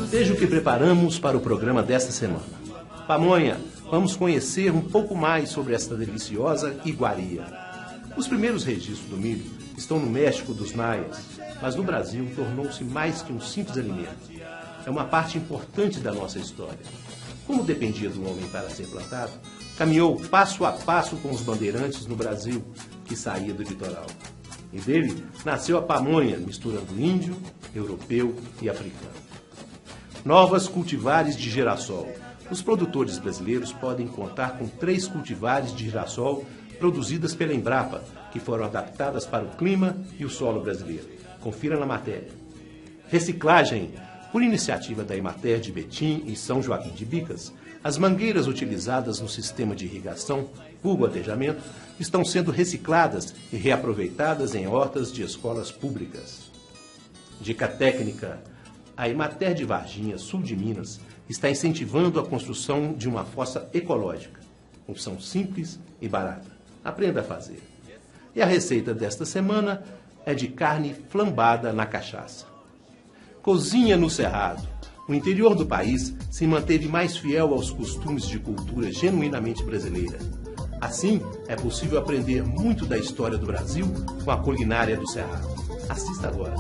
Veja o que preparamos para o programa desta semana. Pamonha, vamos conhecer um pouco mais sobre esta deliciosa iguaria. Os primeiros registros do milho estão no México dos Maias, mas no Brasil tornou-se mais que um simples alimento. É uma parte importante da nossa história. Como dependia do homem para ser plantado, caminhou passo a passo com os bandeirantes no Brasil, que saía do litoral. E dele nasceu a pamonha, misturando índio, europeu e africano. Novas cultivares de girassol. Os produtores brasileiros podem contar com 3 cultivares de girassol produzidas pela Embrapa, que foram adaptadas para o clima e o solo brasileiro. Confira na matéria. Reciclagem. Por iniciativa da Emater de Betim e São Joaquim de Bicas, as mangueiras utilizadas no sistema de irrigação, vulgo atejamento, estão sendo recicladas e reaproveitadas em hortas de escolas públicas. Dica técnica. A Emater de Varginha, sul de Minas, está incentivando a construção de uma fossa ecológica. Opção simples e barata. Aprenda a fazer. E a receita desta semana é de carne flambada na cachaça. Cozinha no Cerrado. O interior do país se manteve mais fiel aos costumes de cultura genuinamente brasileira. Assim, é possível aprender muito da história do Brasil com a culinária do Cerrado. Assista agora.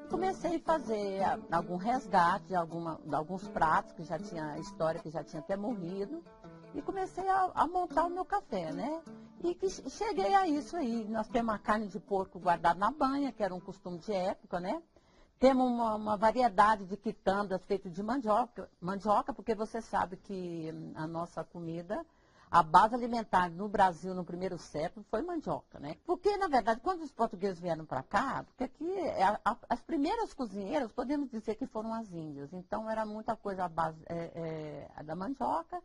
Comecei a fazer algum resgate de alguns pratos que já tinha história, que já tinha até morrido, e comecei a montar o meu café, né? E que cheguei a isso aí. Nós temos a carne de porco guardada na banha, que era um costume de época, né? Temos uma variedade de quitandas feitas de mandioca, porque você sabe que a nossa comida, a base alimentar no Brasil no primeiro século foi mandioca, né? Porque, na verdade, quando os portugueses vieram para cá, porque aqui as primeiras cozinheiras, podemos dizer que foram as índias. Então, era muita coisa à base da mandioca,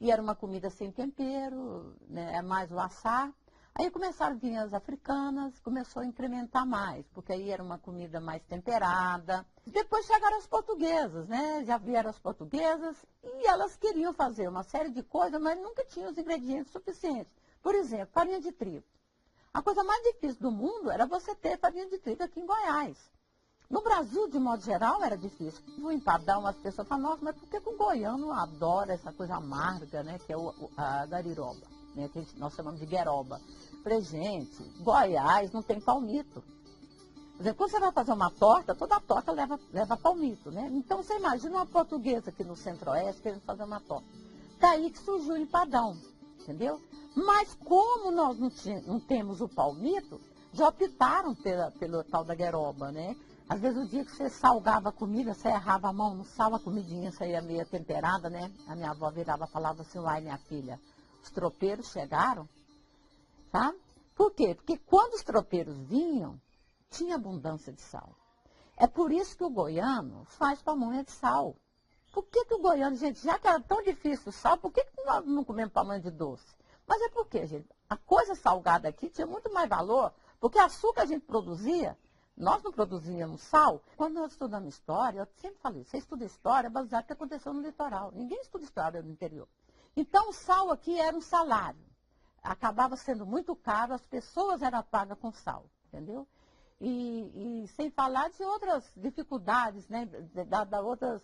e era uma comida sem tempero, né? É mais o assar. Aí começaram a vir as africanas, começou a incrementar mais, porque aí era uma comida mais temperada. Depois chegaram as portuguesas, né? Já vieram as portuguesas e elas queriam fazer uma série de coisas, mas nunca tinham os ingredientes suficientes. Por exemplo, farinha de trigo. A coisa mais difícil do mundo era você ter farinha de trigo aqui em Goiás. No Brasil, de modo geral, era difícil. No empadão, as pessoas falam, nossa, mas por que o goiano adora essa coisa amarga, né? Que é a gariroba, né? Que nós chamamos de gueroba. Falei, gente, Goiás não tem palmito. Por exemplo, quando você vai fazer uma torta, toda torta leva palmito, né? Então, você imagina uma portuguesa aqui no Centro-Oeste querendo fazer uma torta. Daí que surgiu o empadão, entendeu? Mas como nós não temos o palmito, já optaram pelo tal da gueroba, né? Às vezes, o dia que você salgava a comida, você errava a mão no sal, a comidinha saía meio temperada, né? A minha avó virava e falava assim, uai, minha filha, os tropeiros chegaram. Tá? Por quê? Porque quando os tropeiros vinham, tinha abundância de sal. É por isso que o goiano faz pamonha de sal. Por que o goiano, gente, já que era tão difícil o sal, por que nós não comemos pamonha de doce? Mas é porque, gente, a coisa salgada aqui tinha muito mais valor, porque açúcar a gente produzia, nós não produzíamos sal. Quando nós estudamos história, eu sempre falei, você estuda história baseado no que aconteceu no litoral. Ninguém estuda história no interior. Então, o sal aqui era um salário. Acabava sendo muito caro, as pessoas eram pagas com sal, entendeu? E sem falar de outras dificuldades, né? Outros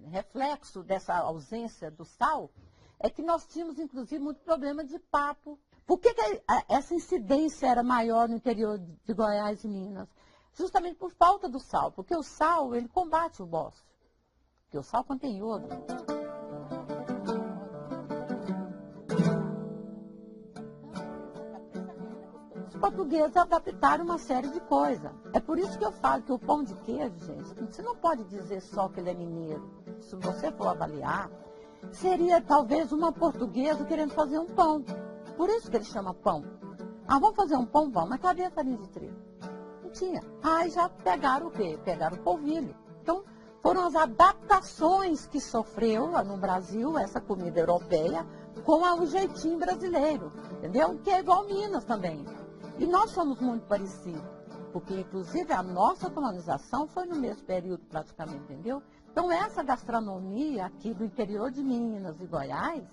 reflexos dessa ausência do sal, é que nós tínhamos, inclusive, muito problema de papo. Por que essa incidência era maior no interior de Goiás e Minas? Justamente por falta do sal, porque o sal, ele combate o bócio, porque o sal contém iodo. Os portugueses adaptaram uma série de coisas. É por isso que eu falo que o pão de queijo, gente, você não pode dizer só que ele é mineiro. Se você for avaliar, seria talvez uma portuguesa querendo fazer um pão. Por isso que ele chama pão. Ah, vamos fazer um pão? Vamos. Mas cadê a farinha de trigo? Não tinha. Aí já pegaram o quê? Pegaram o polvilho. Então, foram as adaptações que sofreu no Brasil essa comida europeia com o jeitinho brasileiro, entendeu? Que é igual Minas também. E nós somos muito parecidos, porque inclusive a nossa colonização foi no mesmo período praticamente, entendeu? Então essa gastronomia aqui do interior de Minas e Goiás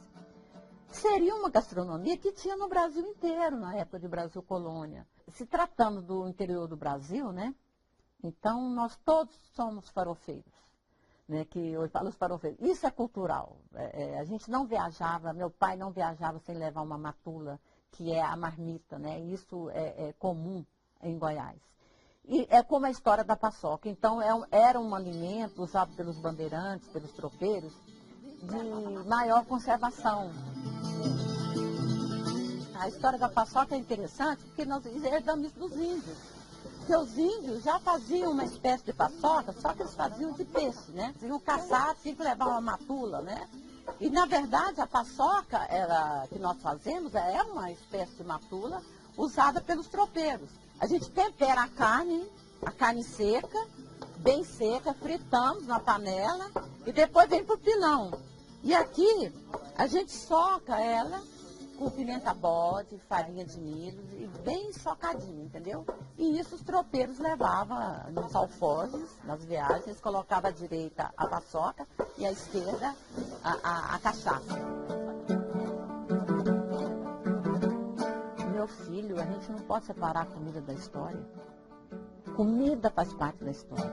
seria uma gastronomia que tinha no Brasil inteiro, na época de Brasil Colônia. Se tratando do interior do Brasil, né? Então nós todos somos farofeiros. Né, que eu falo os farofeiros. Isso é cultural. A gente não viajava, meu pai não viajava sem levar uma matula, que é a marmita, né? Isso é comum em Goiás. E é como a história da paçoca. Então, era um alimento usado pelos bandeirantes, pelos tropeiros, de maior conservação. A história da paçoca é interessante porque nós herdamos isso dos índios. Porque os índios já faziam uma espécie de paçoca, só que eles faziam de peixe, né? Tinham caçar, tinham que levar uma matula, né? E, na verdade, a paçoca que nós fazemos é uma espécie de matula usada pelos tropeiros. A gente tempera a carne seca, bem seca, fritamos na panela e depois vem para o pilão. E aqui, a gente soca ela com pimenta bode, farinha de milho, e bem socadinho, entendeu? E isso os tropeiros levavam nos alforjes, nas viagens, eles colocavam à direita a paçoca e à esquerda a cachaça. Meu filho, a gente não pode separar a comida da história. Comida faz parte da história,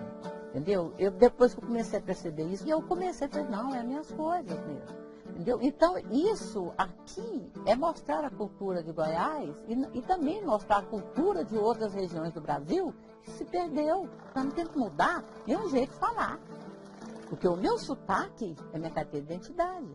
entendeu? Depois que eu comecei a perceber isso, eu comecei a dizer, não, é minhas coisas mesmo. Entendeu? Então, isso aqui é mostrar a cultura de Goiás e também mostrar a cultura de outras regiões do Brasil que se perdeu. Nós não temos que mudar nem um jeito de falar. Porque o meu sotaque é minha carteira de identidade.